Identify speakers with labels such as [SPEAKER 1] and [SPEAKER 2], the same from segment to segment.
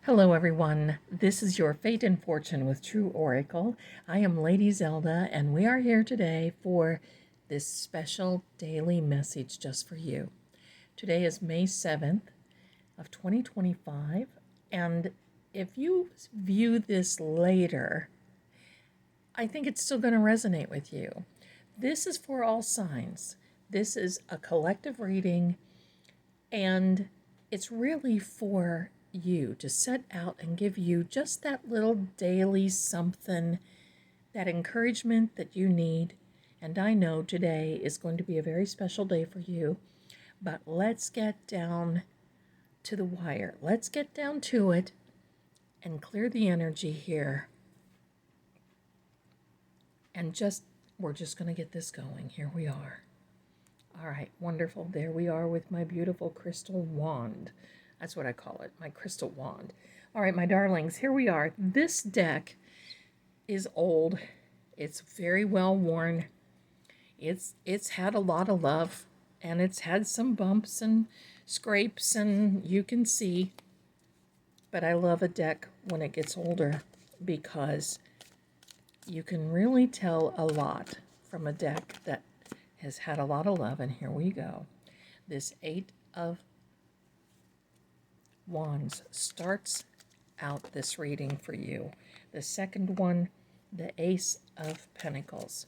[SPEAKER 1] Hello everyone, this is your Fate and Fortune with True Oracle. I am Lady Zelda and we are here today for this special daily message just for you. Today is May 7th of 2025, and if you view this later, I think it's still going to resonate with you. This is for all signs. This is a collective reading, and it's really for you to set out and give you just that little daily something, that encouragement that you need. And I know today is going to be a very special day for you, but let's get down to the wire. Let's get down to it and clear the energy here. And we're just going to get this going. Here we are. All right, wonderful. There we are with my beautiful crystal wand. That's what I call it, my crystal wand. All right, my darlings, here we are. This deck is old. It's very well worn. It's had a lot of love, and it's had some bumps and scrapes, and you can see. But I love a deck when it gets older because you can really tell a lot from a deck that has had a lot of love. And here we go. This 8 of Wands starts out this reading for you. The second one, the Ace of Pentacles.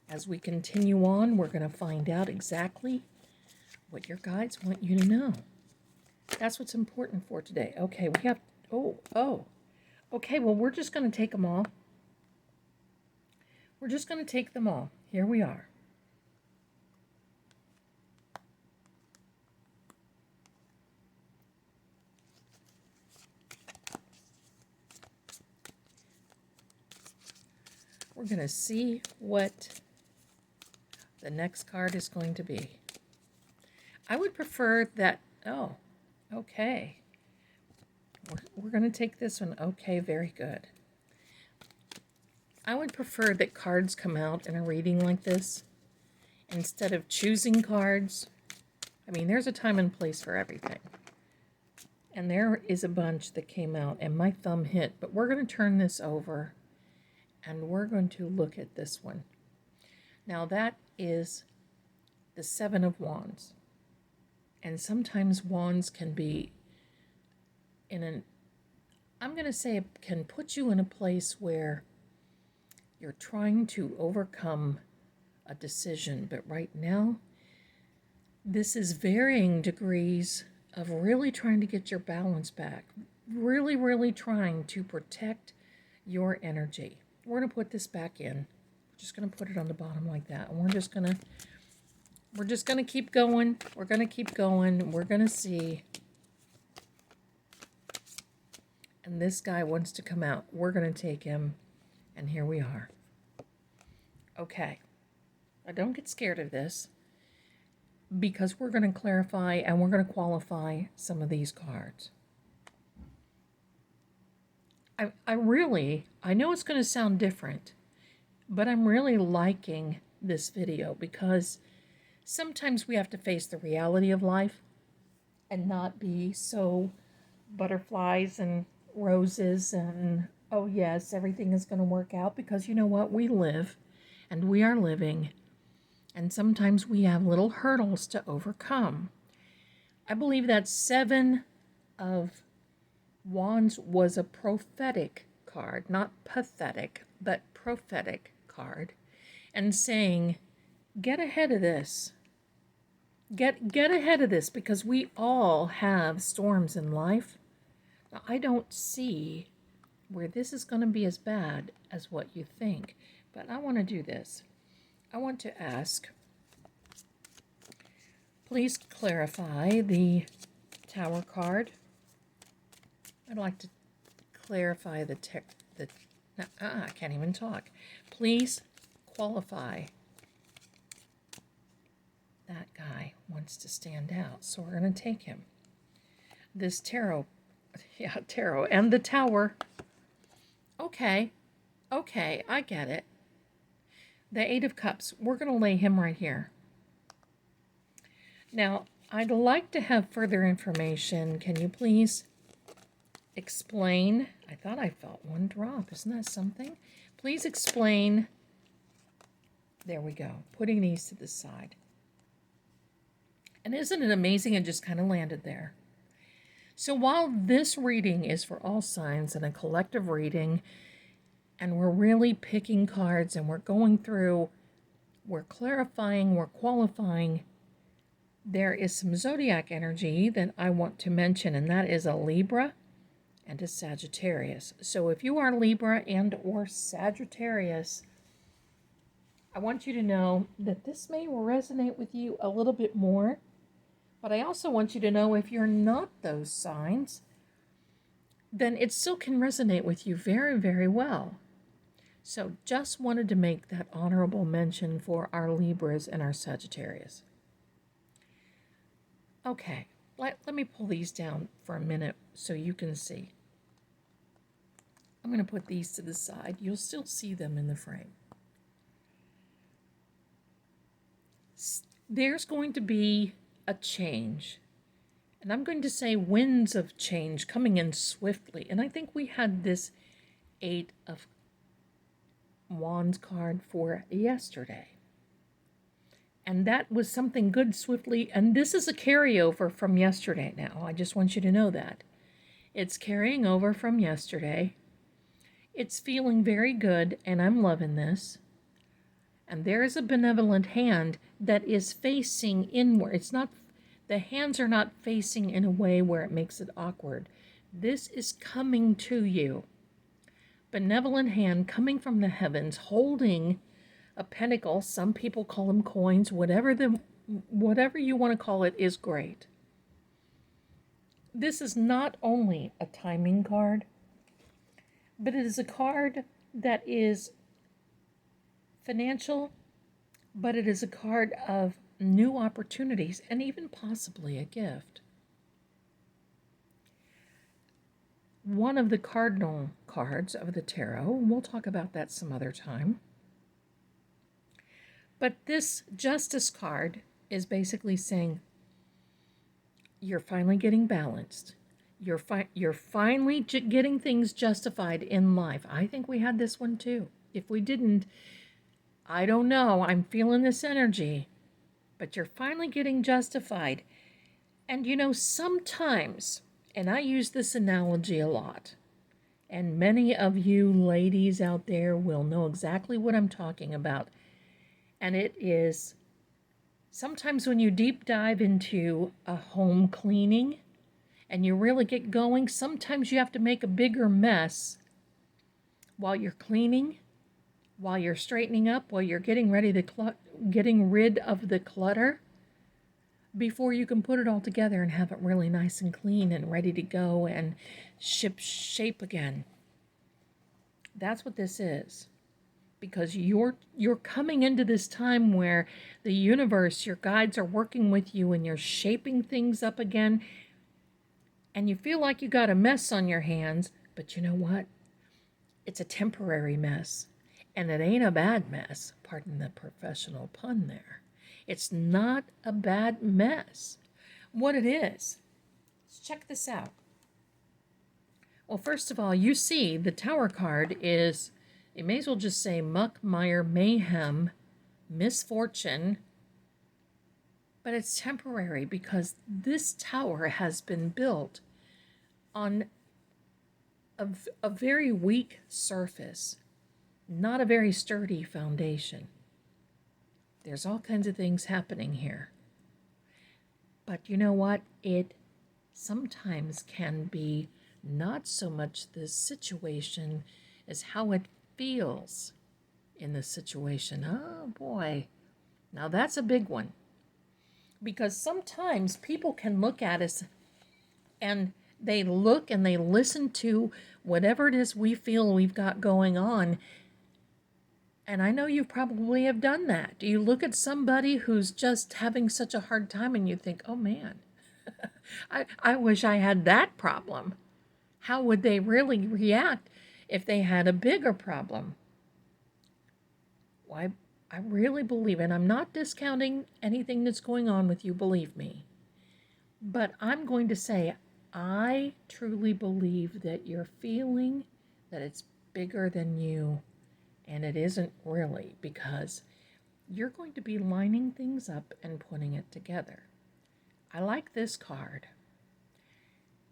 [SPEAKER 1] As we continue on, we're going to find out exactly what your guides want you to know. That's what's important for today. Okay, we have, okay, well, we're just going to take them all. We're just going to take them all. Here we are. We're going to see what the next card is going to be. I would prefer that, okay. We're going to take this one. Okay, very good. I would prefer that cards come out in a reading like this instead of choosing cards. I mean, there's a time and place for everything. And there is a bunch that came out and my thumb hit, but we're going to turn this over and we're going to look at this one. Now that is the 7 of Wands. And sometimes wands can be I'm going to say it can put you in a place where you're trying to overcome a decision. But right now, this is varying degrees of really trying to get your balance back. Really, really trying to protect your energy. We're going to put this back in. We're just going to put it on the bottom like that. And we're just going to keep going. We're going to keep going. We're going to see. And this guy wants to come out. We're going to take him. And here we are. Okay. Now don't get scared of this, because we're going to clarify and we're going to qualify some of these cards. I know it's going to sound different, but I'm really liking this video because sometimes we have to face the reality of life and not be so butterflies and roses and, oh yes, everything is going to work out, because you know what? We live and we are living, and sometimes we have little hurdles to overcome. I believe that 7 of Wands was a prophetic card, not pathetic, but prophetic card, and saying, get ahead of this. Get ahead of this, because we all have storms in life. Now, I don't see where this is going to be as bad as what you think, but I want to do this. I want to ask, please clarify the Tower card. I'd like to clarify I can't even talk. Please qualify. That guy wants to stand out, so we're going to take him. This tarot, and the Tower. Okay, I get it. The 8 of Cups, we're going to lay him right here. Now, I'd like to have further information. Can you please explain. I thought I felt one drop. Isn't that something? Please explain. There we go. Putting these to the side. And isn't it amazing? It just kind of landed there. So while this reading is for all signs and a collective reading, and we're really picking cards and we're going through, we're clarifying, we're qualifying, there is some zodiac energy that I want to mention, and that is a Libra and a Sagittarius. So if you are Libra and or Sagittarius, I want you to know that this may resonate with you a little bit more, but I also want you to know if you're not those signs, then it still can resonate with you very, very well. So just wanted to make that honorable mention for our Libras and our Sagittarius. Okay, let me pull these down for a minute so you can see. I'm going to put these to the side. You'll still see them in the frame. There's going to be a change. And I'm going to say winds of change coming in swiftly. And I think we had this 8 of Wands card for yesterday. And that was something good swiftly. And this is a carryover from yesterday now. I just want you to know that. It's carrying over from yesterday. It's feeling very good, and I'm loving this. And there is a benevolent hand that is facing inward. It's not, the hands are not facing in a way where it makes it awkward. This is coming to you. Benevolent hand coming from the heavens, holding a pentacle. Some people call them coins. Whatever you want to call it is great. This is not only a timing card, but it is a card that is financial, but it is a card of new opportunities and even possibly a gift. One of the cardinal cards of the tarot, and we'll talk about that some other time. But this Justice card is basically saying you're finally getting balanced. You're finally getting things justified in life. I think we had this one too. If we didn't, I don't know. I'm feeling this energy. But you're finally getting justified. And you know, sometimes, and I use this analogy a lot, and many of you ladies out there will know exactly what I'm talking about. And it is sometimes when you deep dive into a home cleaning and you really get going, sometimes you have to make a bigger mess while you're cleaning, while you're straightening up, while you're getting ready to getting rid of the clutter before you can put it all together and have it really nice and clean and ready to go and ship shape again. That's what this is. Because you're coming into this time where the universe, your guides are working with you and you're shaping things up again. And you feel like you got a mess on your hands, but you know what? It's a temporary mess. And it ain't a bad mess. Pardon the professional pun there. It's not a bad mess. What it is, let's check this out. Well, first of all, you see the Tower card is, you may as well just say muck, mire, mayhem, misfortune. But it's temporary because this tower has been built on a very weak surface, not a very sturdy foundation. There's all kinds of things happening here. But you know what? It sometimes can be not so much the situation as how it feels in the situation. Oh boy. Now that's a big one. Because sometimes people can look at us and they look and they listen to whatever it is we feel we've got going on. And I know you probably have done that. Do you look at somebody who's just having such a hard time and you think, oh man, I wish I had that problem. How would they really react if they had a bigger problem? Why, I really believe, and I'm not discounting anything that's going on with you, believe me. But I'm going to say, I truly believe that you're feeling that it's bigger than you, and it isn't really, because you're going to be lining things up and putting it together. I like this card.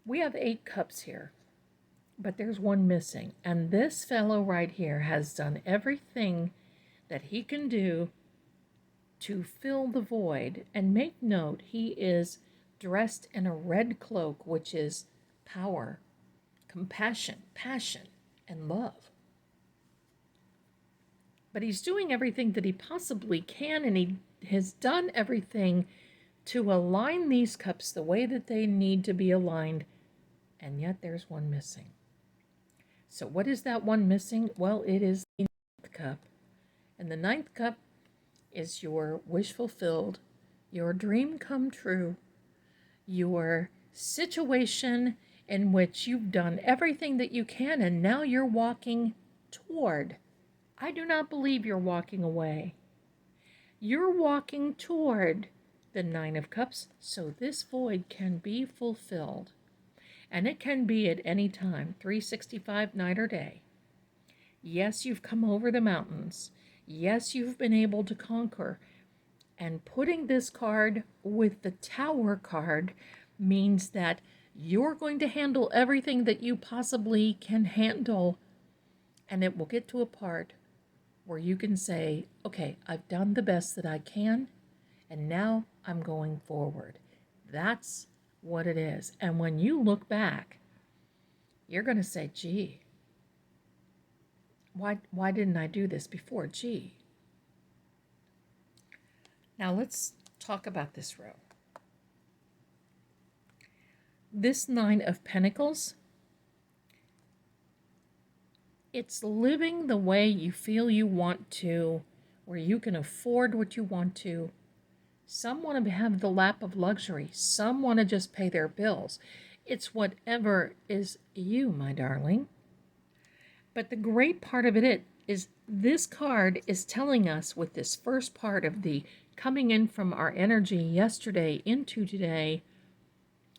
[SPEAKER 1] We have 8 cups here, but there's one missing, and this fellow right here has done everything that he can do to fill the void. And make note, he is dressed in a red cloak, which is power, compassion, passion, and love. But he's doing everything that he possibly can, and he has done everything to align these cups the way that they need to be aligned, and yet there's one missing. So what is that one missing? Well, it is the 9th cup. And the 9th cup is your wish fulfilled, your dream come true, your situation in which you've done everything that you can, and now you're walking toward. I do not believe you're walking away. You're walking toward the 9 of Cups, so this void can be fulfilled. And it can be at any time, 365 night or day. Yes, you've come over the mountains. Yes, you've been able to conquer. And putting this card with the Tower card means that you're going to handle everything that you possibly can handle. And it will get to a part where you can say, okay, I've done the best that I can, and now I'm going forward. That's what it is. And when you look back, you're going to say, gee, why didn't I do this before? Gee. Now let's talk about this row. This 9 of Pentacles, it's living the way you feel you want to, where you can afford what you want to. Some want to have the lap of luxury. Some want to just pay their bills. It's whatever is you, my darling. But the great part of it is this card is telling us, with this first part of the coming in from our energy yesterday into today,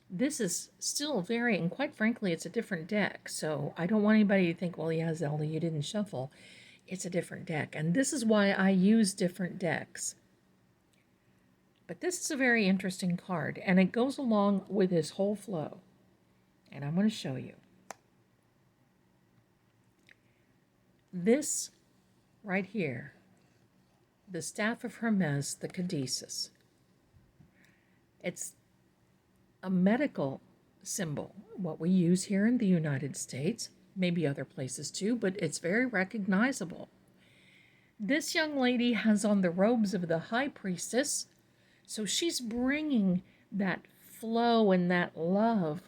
[SPEAKER 1] this is still very, and quite frankly, it's a different deck. So I don't want anybody to think, well, yeah, Zelda, you didn't shuffle. It's a different deck. And this is why I use different decks. But this is a very interesting card, and it goes along with this whole flow. And I'm going to show you. This right here, the Staff of Hermes, the Caduceus. It's a medical symbol, what we use here in the United States, maybe other places too, but it's very recognizable. This young lady has on the robes of the High Priestess, so she's bringing that flow and that love,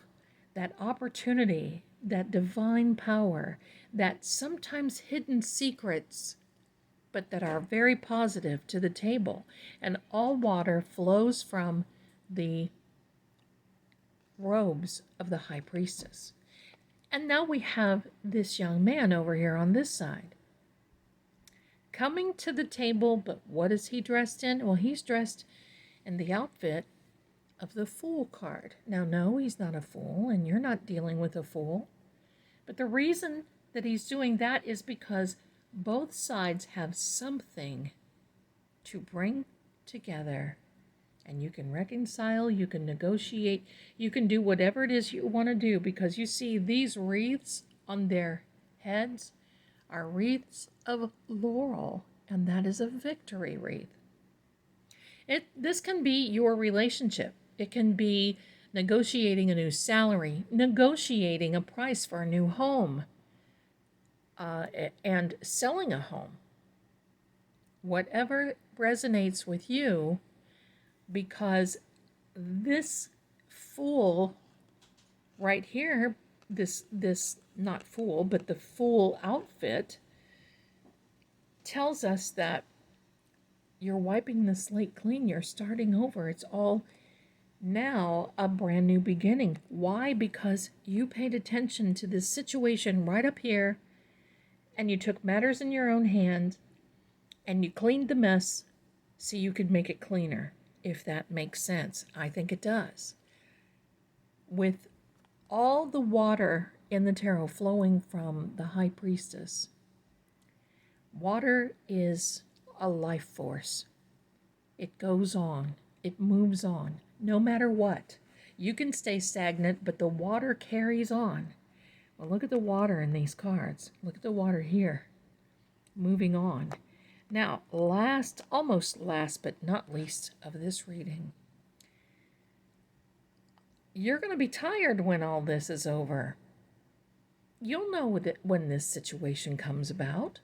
[SPEAKER 1] that opportunity, that divine power, that sometimes hidden secrets, but that are very positive, to the table. And all water flows from the robes of the High Priestess. And now we have this young man over here on this side coming to the table, but what is he dressed in? Well, he's dressed in the outfit of the Fool card. Now, no, he's not a fool, and you're not dealing with a fool. But the reason that he's doing that is because both sides have something to bring together. And you can reconcile, you can negotiate, you can do whatever it is you want to do, because you see these wreaths on their heads are wreaths of laurel, and that is a victory wreath. This can be your relationship. It can be negotiating a new salary, negotiating a price for a new home, and selling a home. Whatever resonates with you, because this Fool right here, this not fool, but the Fool outfit, tells us that you're wiping the slate clean. You're starting over. It's all now a brand new beginning. Why? Because you paid attention to this situation right up here, and you took matters in your own hand, and you cleaned the mess so you could make it cleaner, if that makes sense. I think it does. With all the water in the tarot flowing from the High Priestess. Water is a life force. It goes on. It moves on, no matter what. You can stay stagnant, but the water carries on. Well, look at the water in these cards. Look at the water here, moving on. Now, almost last but not least of this reading, you're going to be tired when all this is over. You'll know that when this situation comes about.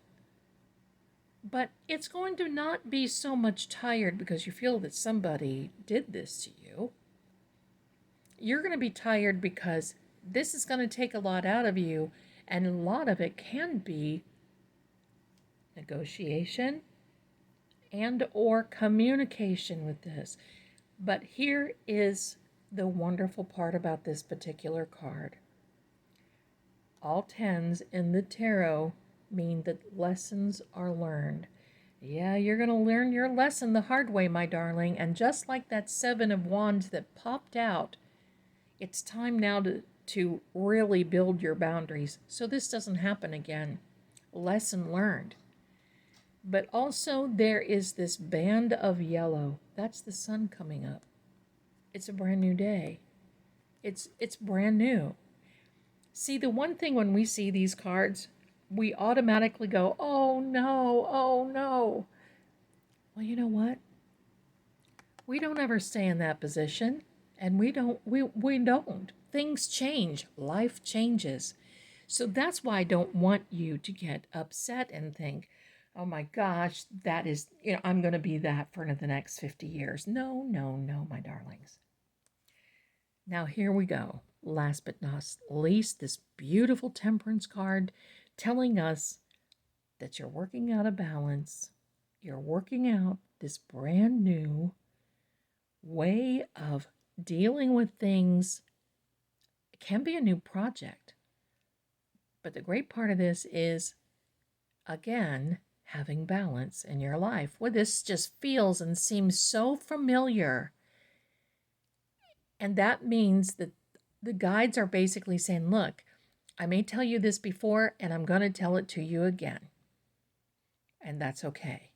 [SPEAKER 1] But it's going to not be so much tired because you feel that somebody did this to you. You're going to be tired because this is going to take a lot out of you, and a lot of it can be negotiation and or communication with this. But here is the wonderful part about this particular card. All tens in the tarot mean that lessons are learned. Yeah, you're going to learn your lesson the hard way, my darling. And just like that Seven of Wands that popped out, it's time now to really build your boundaries so this doesn't happen again. Lesson learned. But also there is this band of yellow. That's the sun coming up. It's a brand new day. It's brand new. See, the one thing when we see these cards, we automatically go, oh no, oh no. Well, you know what? We don't ever stay in that position, and we don't. Things change. Life changes. So that's why I don't want you to get upset and think, oh my gosh, that is, I'm going to be that for the next 50 years. No, no, no, my darlings. Now here we go. Last but not least, this beautiful temperance card telling us that you're working out a balance. You're working out this brand new way of dealing with things. It can be a new project. But the great part of this is, again, having balance in your life. Well, this just feels and seems so familiar. And that means that the guides are basically saying, look, I may tell you this before, and I'm going to tell it to you again. And that's okay.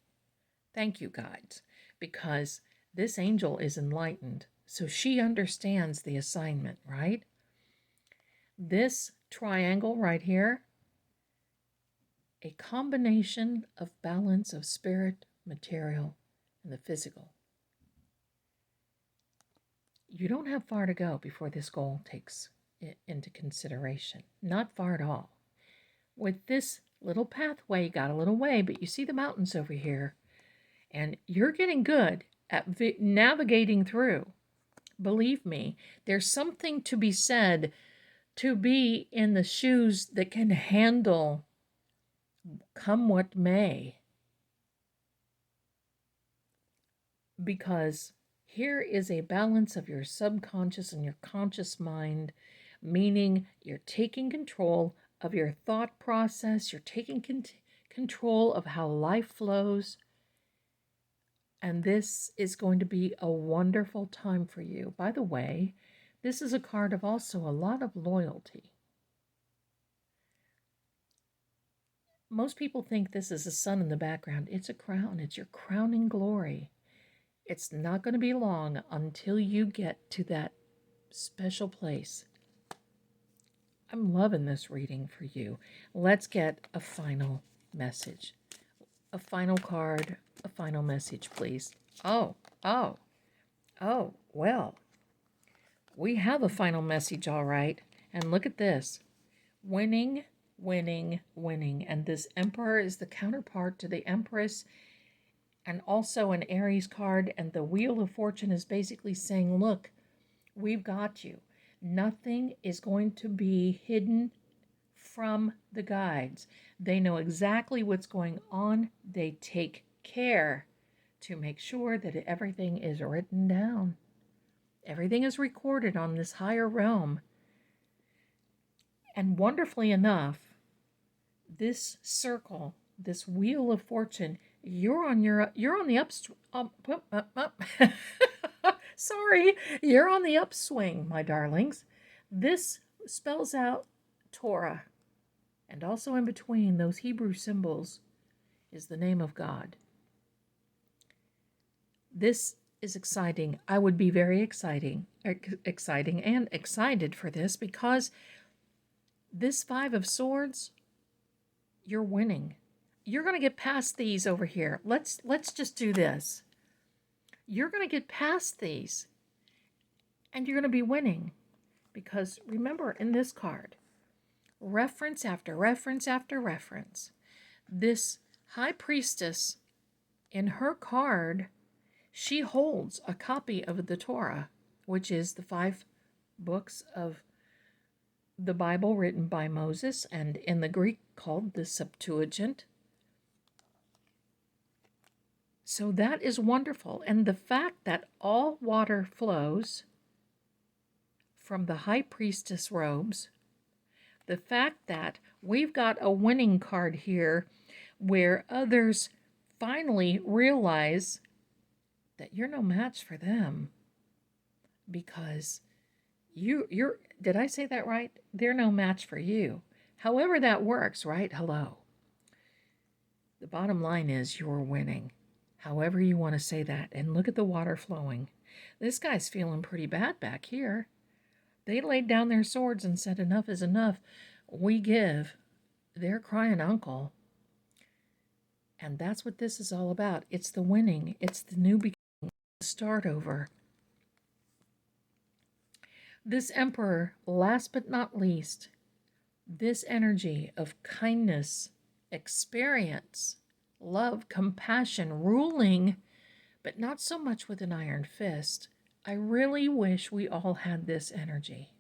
[SPEAKER 1] Thank you, guides, because this angel is enlightened, so she understands the assignment, right? This triangle right here, a combination of balance of spirit, material, and the physical. You don't have far to go before this goal takes it into consideration. Not far at all. With this little pathway, you got a little way, but you see the mountains over here, and you're getting good at navigating through. Believe me, there's something to be said to be in the shoes that can handle come what may. Because here is a balance of your subconscious and your conscious mind, meaning you're taking control of your thought process, you're taking control of how life flows. And this is going to be a wonderful time for you. By the way, this is a card of also a lot of loyalty. Most people think this is a sun in the background. It's a crown. It's your crowning glory. It's not going to be long until you get to that special place. I'm loving this reading for you. Let's get a final message. A final card, a final message, please. Oh, well, we have a final message, all right. And look at this. Winning, winning, winning. And this Emperor is the counterpart to the Empress and also an Aries card. And the Wheel of Fortune is basically saying, look, we've got you. Nothing is going to be hidden from the guides. They know exactly what's going on. They take care to make sure that everything is written down. Everything is recorded on this higher realm. And wonderfully enough, this circle, this Wheel of Fortune, you're on the Sorry, you're on the upswing, my darlings. This spells out Torah. And also in between those Hebrew symbols is the name of God. This is exciting. I would be very exciting and excited for this, because this Five of Swords, you're winning. You're going to get past these over here. Let's just do this. You're going to get past these, and you're going to be winning. Because remember, in this card, reference after reference after reference, this High Priestess, in her card, she holds a copy of the Torah, which is the 5 books of the Bible written by Moses, and in the Greek called the Septuagint. So that is wonderful. And the fact that all water flows from the High Priestess robes, the fact that we've got a winning card here where others finally realize that you're no match for them, because you're, did I say that right? They're no match for you. However that works, right? Hello. The bottom line is you're winning. However you want to say that. And look at the water flowing. This guy's feeling pretty bad back here. They laid down their swords and said, enough is enough. We give. They're crying uncle. And that's what this is all about. It's the winning. It's the new beginning. The start over. This Emperor, last but not least, this energy of kindness, experience, love, compassion, ruling, but not so much with an iron fist. I really wish we all had this energy,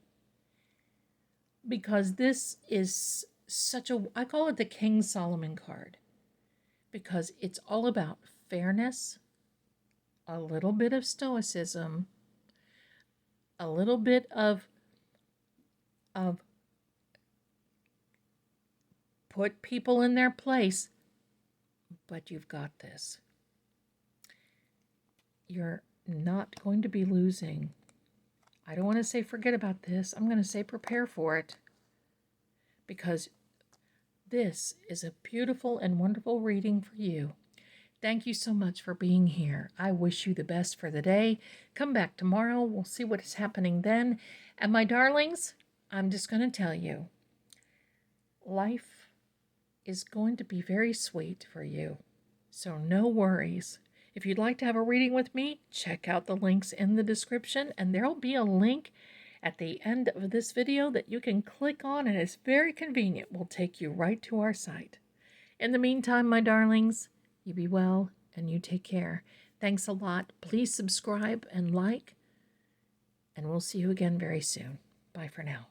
[SPEAKER 1] because this is such a, I call it the King Solomon card, because it's all about fairness, a little bit of stoicism, a little bit of put people in their place, but you've got this. You're not going to be losing. I don't want to say forget about this. I'm going to say prepare for it, because this is a beautiful and wonderful reading for you. Thank you so much for being here. I wish you the best for the day. Come back tomorrow. We'll see what is happening then. And my darlings, I'm just going to tell you, life is going to be very sweet for you. So no worries. If you'd like to have a reading with me, check out the links in the description, and there'll be a link at the end of this video that you can click on, and it's very convenient. We'll take you right to our site. In the meantime, my darlings, you be well and you take care. Thanks a lot. Please subscribe and like, and we'll see you again very soon. Bye for now.